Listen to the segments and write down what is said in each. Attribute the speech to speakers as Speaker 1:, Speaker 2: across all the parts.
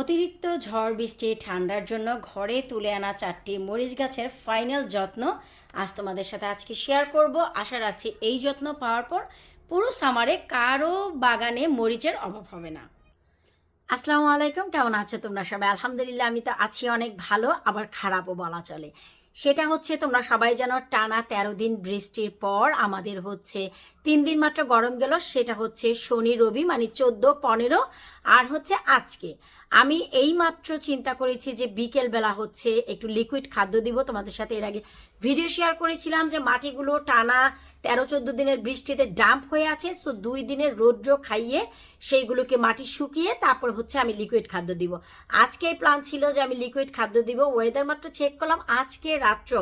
Speaker 1: অতিরিক্ত ঝড় বৃষ্টি ঠান্ডার জন্য ঘরে তুলে আনা 4টি মরিচ গাছের ফাইনাল যত্ন আজ তোমাদের সাথে আজকে শেয়ার করব। আশা রাখছি এই যত্ন পাওয়ার পর পুরো সামারে কারো বাগানে মরিচের অভাব হবে না। আসসালামু আলাইকুম, কেমন আছো তোমরা সবাই? আলহামদুলিল্লাহ আমি তো আছি অনেক ভালো, আবার খারাপও বলা চলে। সেটা হচ্ছে তোমরা সবাই জানো টানা 13 দিন বৃষ্টির পর আমাদের হচ্ছে 3 দিন মাত্র গরম গেল, সেটা হচ্ছে শনি রবি মানে 14, 15 আর হচ্ছে আজকে। আমি এই মাত্র চিন্তা করেছি যে বিকেলবেলা হচ্ছে একটু লিকুইড খাদ্য দিব। তোমাদের সাথে এর আগে ভিডিও শেয়ার করেছিলাম যে মাটিগুলো টানা 13-14 দিনের বৃষ্টিতে ডাম্প হয়ে আছে, সো 2 দিনের রৌদ্র খাইয়ে সেইগুলোকে মাটি শুকিয়ে তারপর হচ্ছে আমি লিকুইড খাদ্য দিব। আজকে এই প্ল্যান ছিল যে আমি লিকুইড খাদ্য দিব। ওয়েদার মাত্র চেক করলাম আজকে রাত্র,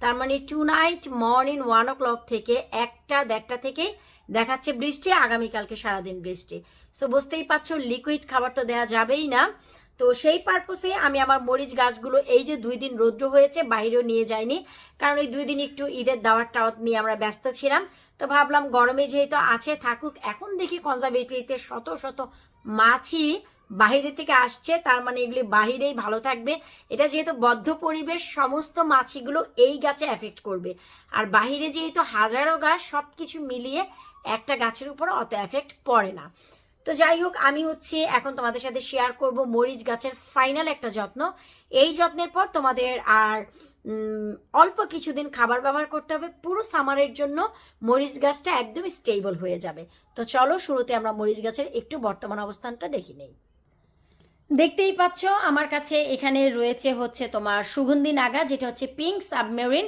Speaker 1: তার মানে টুনাইট মর্নিং 1 o'clock থেকে 1টা-1:30 থেকে দেখাচ্ছে বৃষ্টি, আগামীকালকে সারাদিন বৃষ্টি। সো বুঝতেই পারছো লিকুইড খাবার তো দেওয়া যাবেই না। তো সেই পারপোসে আমি আমার মরিচ গাছগুলো এই যে 2 দিন রৌদ্র হয়েছে বাইরেও নিয়ে যাইনি, কারণ এই 2 দিন একটু ঈদের দাওয়াত টাওয়াত নিয়ে আমরা ব্যস্ত ছিলাম। তো ভাবলাম গরমে যেহেতু আছে থাকুক। এখন দেখি কনজারভেটরিতে শত শত মাছি বাহিরে থেকে আসছে, তার মানে এগুলি বাহিরেই ভালো থাকবে। এটা যেহেতু বদ্ধ পরিবেশ, সমস্ত মাছিগুলো এই গাছে এফেক্ট করবে। আর বাহিরে যেহেতু হাজারো গাছ, সব কিছু মিলিয়ে একটা গাছের উপর অত এফেক্ট পড়ে না। তো যাই হোক, আমি হচ্ছে এখন তোমাদের সাথে শেয়ার করব মরিচ গাছের ফাইনাল একটা যত্ন। এই যত্নের পর তোমাদের আর অল্প কিছুদিন খাবার ব্যবহার করতে হবে, পুরো সামারের জন্য মরিচ গাছটা একদম স্টেবল হয়ে যাবে। তো চলো শুরুতে আমরা মরিচ গাছের একটু বর্তমান অবস্থানটা দেখি নেই। দেখতেই পাচ্ছ আমার কাছে এখানে রয়েছে হচ্ছে তোমার সুগন্ধি নাগা, যেটা হচ্ছে পিঙ্ক সাবমেরিন,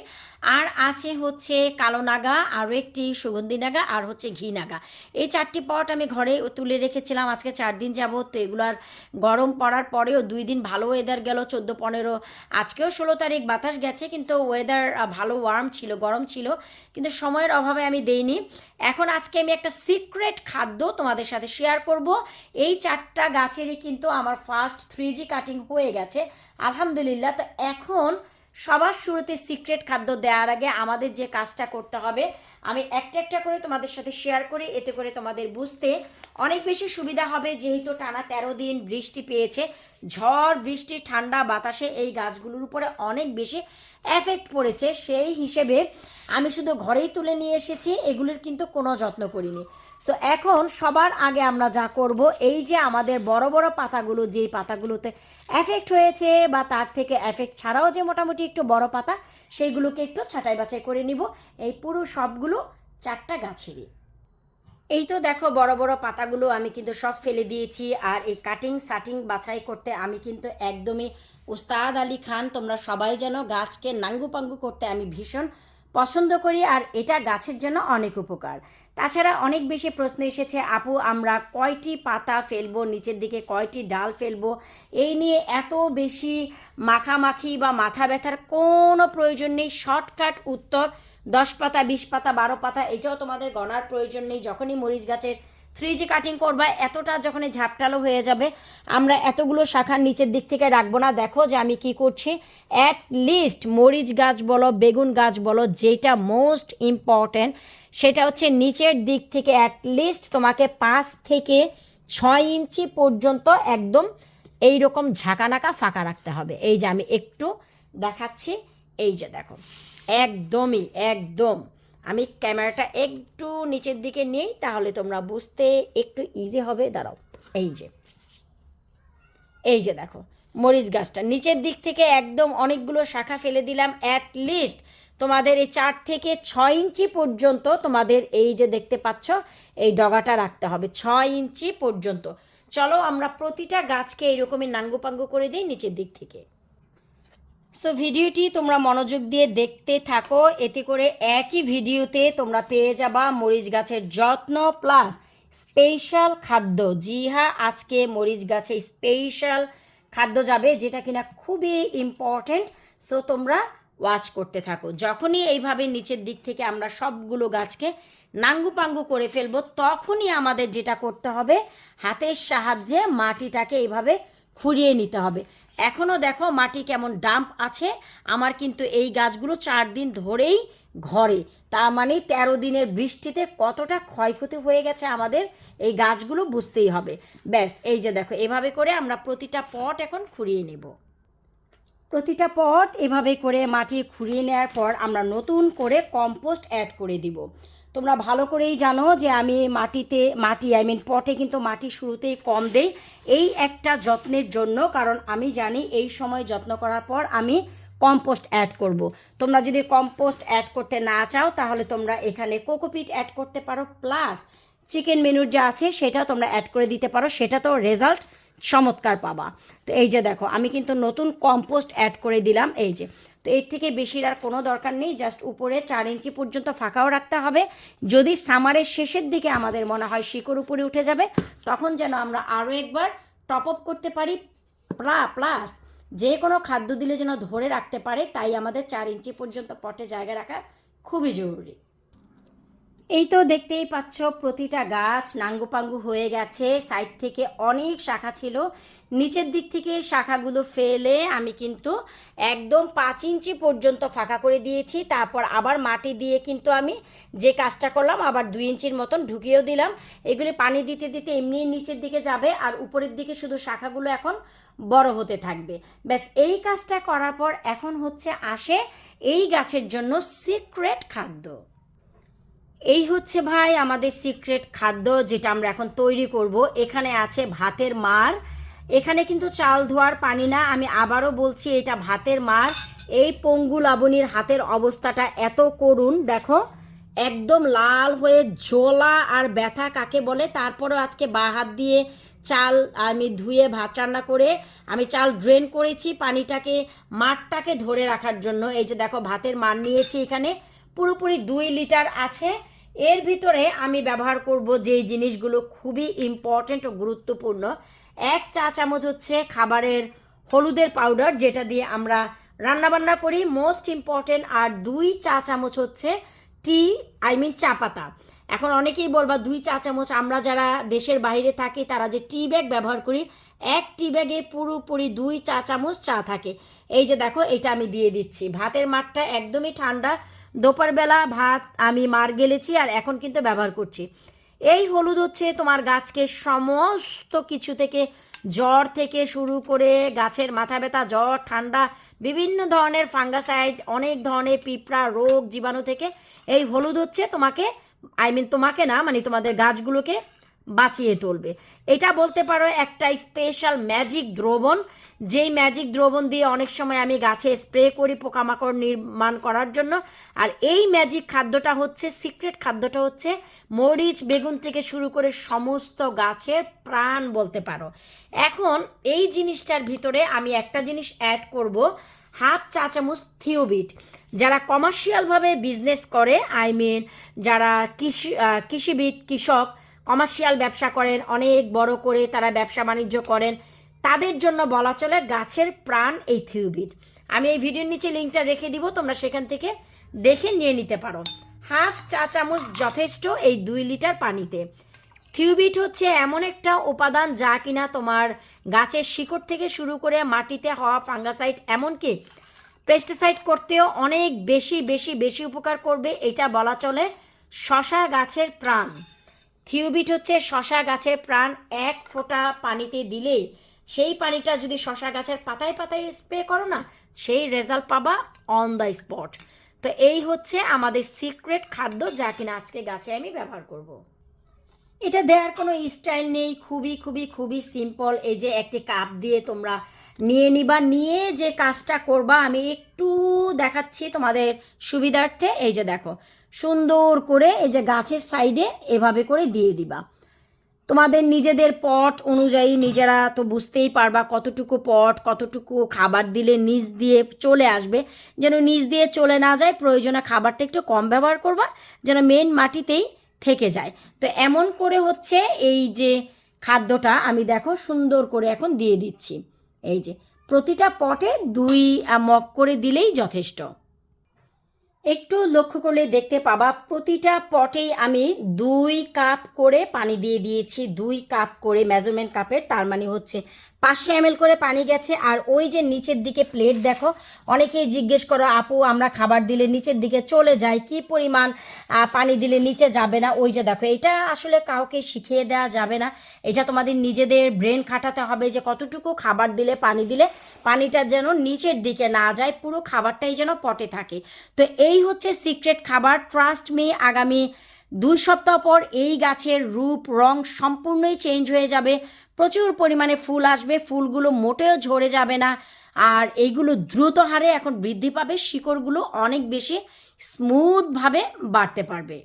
Speaker 1: আর আছে হচ্ছে কালো নাগা, আরও একটি সুগন্ধি নাগা, আর হচ্ছে ঘি নাগা। এই 4টি পট আমি ঘরে তুলে রেখেছিলাম আজকে 4 দিন যাবত। তো এগুলার গরম পড়ার পরেও 2 দিন ভালো ওয়েদার গেল, 14-15, আজকেও 16 তারিখ বাতাস গেছে, কিন্তু ওয়েদার ভালো ওয়ার্ম ছিল, গরম ছিল, কিন্তু সময়ের অভাবে আমি দেইনি। এখন আজকে আমি একটা সিক্রেট খাদ্য তোমাদের সাথে শেয়ার করব। এই 4টা গাছেরই কিন্তু আমার ফার্স্ট 3G কাটিং হয়ে গেছে আলহামদুলিল্লাহ। তো এখন সবার শুরুতে সিক্রেট খাদ্য দেওয়ার আগে আমাদের যে কাজটা করতে হবে আমি একটা একটা করে তোমাদের সাথে শেয়ার করি, এতে করে তোমাদের বুঝতে অনেক বেশি সুবিধা হবে। যেহেতু টানা 13 দিন বৃষ্টি পেয়েছে, ঝড় বৃষ্টি ঠান্ডা বাতাসে এই গাছগুলোর উপরে অনেক বেশি এফেক্ট পড়েছে, সেই হিসেবে আমি শুধু ঘরেই তুলে নিয়ে এসেছি, এগুলির কিন্তু কোনো যত্ন করিনি। সো এখন সবার আগে আমরা যা করব, এই যে আমাদের বড় বড় পাতাগুলো, যেই পাতাগুলোতে এফেক্ট হয়েছে বা তার থেকে এফেক্ট ছাড়াও যে মোটামুটি একটু বড় পাতা, সেইগুলোকে একটু ছাঁটাই বাছাই করে নিব। এই পুরো সবগুলো 4টা গাছেরই। এই তো দেখো বড় বড় পাতাগুলো আমি কিন্তু সব ফেলে দিয়েছি। আর এই কাটিং সাটিং বাছাই করতে আমি কিন্তু একদমই উস্তাদ আলী খান। তোমরা সবাই জানো গাছকে নাঙ্গু পাঙ্গু করতে আমি ভীষণ পছন্দ করি, আর এটা গাছের জন্য অনেক উপকার। তাছাড়া অনেক বেশি প্রশ্ন এসেছে, আপু আমরা কয়টি পাতা ফেলবো, নিচের দিকে কয়টি ডাল ফেলবো, এই নিয়ে এত বেশি মাখামাখি বা মাথা ব্যথার কোনো প্রয়োজন নেই। শর্টকাট উত্তর, 10 পাতা, 20 পাতা, 12 পাতা, এটাও তোমাদের গণার প্রয়োজন নেই। যখনই মরিচ গাছের 3G কাটিং করবা, এতটা যখনই ঝাপটালো হয়ে যাবে, আমরা এতগুলো শাখার নিচের দিক থেকে রাখবো না। দেখো যে আমি কি করছি, অ্যাট লিস্ট মরিচ গাছ বলো, বেগুন গাছ বলো, যেটা মোস্ট ইম্পর্ট্যান্ট সেটা হচ্ছে নিচের দিক থেকে অ্যাট লিস্ট তোমাকে 5 থেকে 6 ইঞ্চি পর্যন্ত একদম এইরকম ঝাঁকানাকা ফাঁকা রাখতে হবে। এই যে আমি একটু দেখাচ্ছি, এই যে দেখো একদমই একদম, আমি ক্যামেরাটা একটু নিচের দিকে নিই তাহলে তোমরা বুঝতে একটু ইজি হবে। দাঁড়াও, এই যে দেখো মরিচ গাছটা নিচের দিক থেকে একদম অনেকগুলো শাখা ফেলে দিলাম। অ্যাট লিস্ট তোমাদের এই 4 থেকে 6 ইঞ্চি পর্যন্ত তোমাদের এই যে দেখতে পাচ্ছ এই ডগাটা রাখতে হবে, 6 ইঞ্চি পর্যন্ত। চলো আমরা প্রতিটা গাছকে এইরকমই নাঙ্গু পাঙ্গু করে দিই নিচের দিক থেকে। সো ভিডিওটি তোমরা মনোযোগ দিয়ে দেখতে থাকো, এতে করে একই ভিডিওতে তোমরা পেয়ে যাবা মরিচ গাছের যত্ন প্লাস স্পেশাল খাদ্য। জি হ্যাঁ, আজকে মরিচ গাছে স্পেশাল খাদ্য যাবে, যেটা কিনা খুবই ইম্পর্টেন্ট। সো তোমরা ওয়াচ করতে থাকো। যখনই এইভাবে নিচের দিক থেকে আমরা সবগুলো গাছকে নাঙ্গু পাঙ্গু করে ফেলবো, তখনই আমাদের যেটা করতে হবে, হাতের সাহায্যে মাটিটাকে এইভাবে খুঁড়িয়ে নিতে হবে। এখনও দেখো মাটি কেমন ডাম্প আছে। আমার কিন্তু এই গাছগুলো 4 দিন ধরেই ঘরে। তার মানে 13 দিনের বৃষ্টিতে কতটা ক্ষয়ক্ষতি হয়ে গেছে আমাদের এই গাছগুলো বুঝতেই হবে। ব্যাস এই যে দেখো এভাবে করে আমরা প্রতিটা পট এখন খুঁড়িয়ে নেব। প্রতিটা পট এভাবে করে মাটি খুঁড়িয়ে নেওয়ার পর আমরা নতুন করে কম্পোস্ট অ্যাড করে দিব। তোমরা ভালো করেই জানো যে আমি পটে কিন্তু মাটি শুরুতেই কম দেই, এই একটা যত্নের জন্য, কারণ আমি জানি এই সময় যত্ন করার পর আমি কম্পোস্ট অ্যাড করব। তোমরা যদি কম্পোস্ট অ্যাড করতে না চাও তাহলে তোমরা এখানে কোকোপিট অ্যাড করতে পারো, প্লাস চিকেন মেনুর যা আছে সেটাও তোমরা অ্যাড করে দিতে পারো, সেটা তো রেজাল্ট চমৎকার পাবা। তো এই যে দেখো আমি কিন্তু নতুন কম্পোস্ট অ্যাড করে দিলাম, এই যে। তো এর থেকে বেশির আর কোনো দরকার নেই, জাস্ট উপরে 4 ইঞ্চি পর্যন্ত ফাঁকাও রাখতে হবে। যদি সামারের শেষের দিকে আমাদের মনে হয় শিকড় উপরে উঠে যাবে, তখন যেন আমরা আরও একবার টপ আপ করতে পারি, প্লাস যে কোনো খাদ্য দিলে যেন ধরে রাখতে পারে, তাই আমাদের 4 ইঞ্চি পর্যন্ত পটে জায়গা রাখা খুবই জরুরি। এই তো দেখতেই পাচ্ছ প্রতিটা গাছ নাঙ্গুপাঙ্গু হয়ে গেছে, সাইড থেকে অনেক শাখা ছিল, নিচের দিক থেকে শাখাগুলো ফেলে আমি কিন্তু একদম 5 ইঞ্চি পর্যন্ত ফাঁকা করে দিয়েছি। তারপর আবার মাটি দিয়ে কিন্তু আমি যে কাজটা করলাম আবার 2 ইঞ্চির মতন ঢুকিয়েও দিলাম। এগুলি পানি দিতে দিতে এমনি নিচের দিকে যাবে আর উপরের দিকে শুধু শাখাগুলো এখন বড় হতে থাকবে। ব্যাস এই কাজটা করার পর এখন আসে এই গাছের জন্য সিক্রেট খাদ্য। এই হচ্ছে ভাই আমাদের সিক্রেট খাদ্য যেটা আমরা এখন তৈরি করব। এখানে আছে ভাতের মাড়, এখানে কিন্তু চাল ধোয়ার পানি না, আমি আবারও বলছি এটা ভাতের মাড়। এই পঙ্গু লাবণীর হাতের অবস্থাটা এত করুণ, দেখো একদম লাল হয়ে ঝোলা আর ব্যথা কাকে বলে। তারপরও আজকে বাঁ হাত দিয়ে চাল আমি ধুয়ে ভাত রান্না করে আমি চাল ড্রেন করেছি পানিটাকে, মাঠটাকে ধরে রাখার জন্য। এই যে দেখো ভাতের মাড় নিয়েছি, এখানে পুরোপুরি 2 লিটার আছে। এর ভিতরে আমি ব্যবহার করব যেই জিনিসগুলো খুবই ইম্পর্ট্যান্ট ও গুরুত্বপূর্ণ। 1 চা চামচ খাবারের হলুদের পাউডার, যেটা দিয়ে আমরা রান্নাবান্না করি, মোস্ট ইম্পর্ট্যান্ট। আর 2 চা চামচ চা পাতা। এখন অনেকেই বলবা 2 চা চামচ, আমরা যারা দেশের বাইরে থাকি তারা যে টি ব্যাগ ব্যবহার করি, 1 টি ব্যাগে পুরোপুরি 2 চা চামচ চা থাকে। এই যে দেখো এটা আমি দিয়ে দিচ্ছি। ভাতের মাঠটা একদমই ঠান্ডা, দুপুরবেলা ভাত আমি মার গেলেছি আর এখন কিন্তু ব্যবহার করছি। এই হলুদ তোমার গাছকে সমস্ত কিছু থেকে, জ্বর থেকে শুরু করে গাছের মাথা ব্যথা, জ্বর, ঠান্ডা, বিভিন্ন ধরনের ফাঙ্গাসাইড, অনেক ধরনের পিঁপড়া রোগ জীবাণু থেকে এই হলুদ তোমাকে না, মানে তোমাদের গাছগুলোকে বাঁচিয়ে তুলবে। এটা বলতে পারো একটা স্পেশাল ম্যাজিক দ্রবণ, যেই ম্যাজিক দ্রবণ দিয়ে অনেক সময় আমি গাছে স্প্রে করি পোকামাকড় নির্মাণ করার জন্য। আর এই ম্যাজিক খাদ্যটা সিক্রেট খাদ্যটা মরিচ বেগুন থেকে শুরু করে সমস্ত গাছের প্রাণ বলতে পারো। এখন এই জিনিসটার ভিতরে আমি একটা জিনিস অ্যাড করব, 1/2 চা চামচ থিওবিট। যারা কমার্শিয়ালভাবে বিজনেস করে, যারা কৃষক কমার্শিয়াল ব্যবসা করেন, অনেক বড় করে তারা ব্যবসা বাণিজ্য করেন, তাদের জন্য বলা চলে গাছের প্রাণ এই থিওবিট। আমি এই ভিডিওর নিচে লিঙ্কটা রেখে দিব, তোমরা সেখান থেকে দেখে নিয়ে নিতে পারো। 1/2 চা চামচ যথেষ্ট এই 2 লিটার পানিতে। থিওবিট এমন একটা উপাদান যা কিনা তোমার গাছের শিকড় থেকে শুরু করে মাটিতে হওয়া ফাঙ্গাসাইড, এমনকি পেস্টিসাইড করতেও অনেক বেশি বেশি বেশি উপকার করবে। এটা বলা চলে শশা গাছের প্রাণ। থিওবিট শশা গাছের প্রাণ। 1 ফোঁটা পানিতে দিলে সেই পানিটা যদি শশা গাছের পাতায় পাতায় স্প্রে করো না, সেই রেজাল্ট পাবা অন দ্য স্পট। তো এই আমাদের সিক্রেট খাদ্য যা কিনা আজকে গাছে আমি ব্যবহার করব। এটা দেওয়ার কোনো স্টাইল নেই, খুবই খুবই খুবই সিম্পল। এই যে একটি কাপ দিয়ে তোমরা নিয়ে নিবা, নিয়ে যে কাজটা করবা আমি একটু দেখাচ্ছি তোমাদের সুবিধার্থে। এই যে দেখো সুন্দর করে এই যে গাছের সাইডে এভাবে করে দিয়ে দিবা। তোমাদের নিজেদের পট অনুযায়ী নিজেরা তো বুঝতেই পারবা কতটুকু পট, কতটুকু খাবার দিলে নিচ দিয়ে চলে আসবে। যেন নিচ দিয়ে চলে না যায়, প্রয়োজনে খাবারটা একটু কম ব্যবহার করবা, যেন মেন মাটিতেই থেকে যায়। তো এমন করে এই যে খাদ্যটা আমি দেখো সুন্দর করে এখন দিয়ে দিচ্ছি। এই যে প্রতিটা পটে 2 মগ করে দিলেই যথেষ্ট। একটু লক্ষ্য করলে দেখতে পাবা প্রতিটা পটেই আমি 2 কাপ করে পানি দিয়ে দিয়েছি, 2 কাপ করে মেজারমেন্ট কাপের, তার মানে 500 ml করে পানি গেছে। আর ওই যে নিচের দিকে প্লেট দেখো, অনেকেই জিজ্ঞেস করো আপু আমরা খাবার দিলে নিচের দিকে চলে যায়, কি পরিমাণ পানি দিলে নিচে যাবে না। ওই যে দেখো, এটা আসলে কাউকে শিখিয়ে দেওয়া যাবে না, এটা তোমাদের নিজেদের ব্রেন খাটাতে হবে যে কতটুকু খাবার দিলে পানি দিলে পানিটা যেন নিচের দিকে না যায়, পুরো খাবারটাই যেন পটে থাকে। তো এই হচ্ছে সিক্রেট খাবার। ট্রাস্ট মি, আগামী 2 সপ্তাহ পর এই গাছের রূপ রং সম্পূর্ণই চেঞ্জ হয়ে যাবে, প্রচুর পরিমাণে ফুল আসবে, ফুলগুলো মোটেও ঝরে যাবে না, আর এইগুলো দ্রুত হারে এখন বৃদ্ধি পাবে, শিকড়গুলো অনেক বেশি স্মুথভাবে বাড়তে পারবে।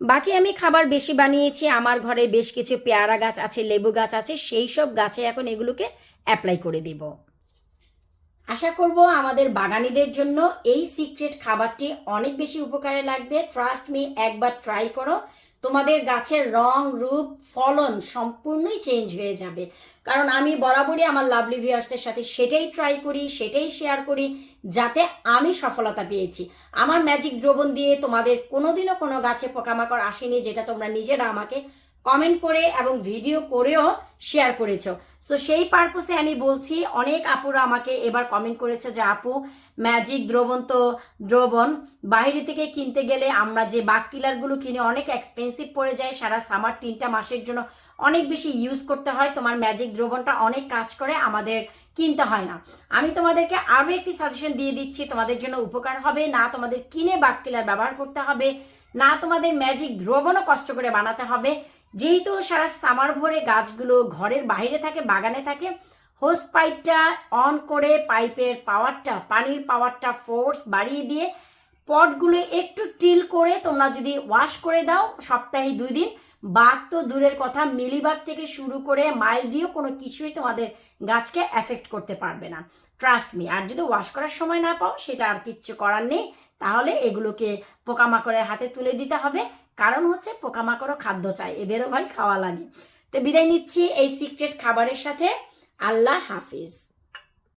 Speaker 1: বাকি আমি খাবার বেশি বানিয়েছি, আমার ঘরে বেশ কিছু পেয়ারা গাছ আছে, লেবু গাছ আছে, সেই সব গাছে এখন এগুলোকে অ্যাপ্লাই করে দিব। আশা করব আমাদের বাগানীদের জন্য এই সিক্রেট খাবারটি অনেক বেশি উপকারে লাগবে। ট্রাস্ট মি, একবার ট্রাই করো, তোমাদের গাছের রং রূপ ফলন সম্পূর্ণই চেঞ্জ হয়ে যাবে। কারণ আমি বরাবরই আমার লাভলি ভিউয়ার্সের সাথে সেটাই ট্রাই করি, সেটাই শেয়ার করি, যাতে আমি সফলতা পেয়েছি। আমার ম্যাজিক দ্রবণ দিয়ে তোমাদের কোনোদিনও কোনো গাছে পোকামাকড় আসেনি, যেটা তোমরা নিজেরা আমাকে কমেন্ট করে এবং ভিডিও করেও শেয়ার করেছো। সো সেই পারপসে আমি বলছি, অনেক আপুরা আমাকে এবার কমেন্ট করেছে যে আপু ম্যাজিক দ্রবণ বাইরে থেকে কিনতে গেলে আমরা যে বাগ কিলারগুলো কিনে অনেক এক্সপেন্সিভ পড়ে যায়, সারা সামার 3টা মাসের জন্য অনেক বেশি ইউজ করতে হয়, তোমার ম্যাজিক দ্রবণটা অনেক কাজ করে, আমাদের কিনতে হয় না। আমি তোমাদেরকে আরও একটি সাজেশন দিয়ে দিচ্ছি, তোমাদের জন্য উপকার হবে না, তোমাদের কিনে বাগ কিলার ব্যবহার করতে হবে না, তোমাদের ম্যাজিক দ্রবণও কষ্ট করে বানাতে হবে। যেহেতু সারা সামার ভরে গাছগুলো ঘরের বাইরে থাকে, বাগানে থাকে, হোস পাইপটা অন করে পাইপের পাওয়ারটা, পানির পাওয়ারটা ফোর্স বাড়িয়ে দিয়ে পটগুলো একটু টিল করে তোমরা যদি ওয়াশ করে দাও সপ্তাহে 2 দিন, বাঘ তো দূরের কথা, মিলিবাগ থেকে শুরু করে মাইল্ডিও কোনো কিছুই তোমাদের গাছকে এফেক্ট করতে পারবে না, ট্রাস্ট মি। আর যদি ওয়াশ করার সময় না পাও, সেটা আর কিচ্ছু করার নেই, তাহলে এগুলোকে পোকামাকড়ের হাতে তুলে দিতে হবে। কারণ হচ্ছে পোকামাকড়ও খাদ্য চায়, এদেরও ভাই খাওয়া লাগে। তো বিদায় নিচ্ছি এই সিক্রেট খাবারের সাথে। আল্লাহ হাফিজ।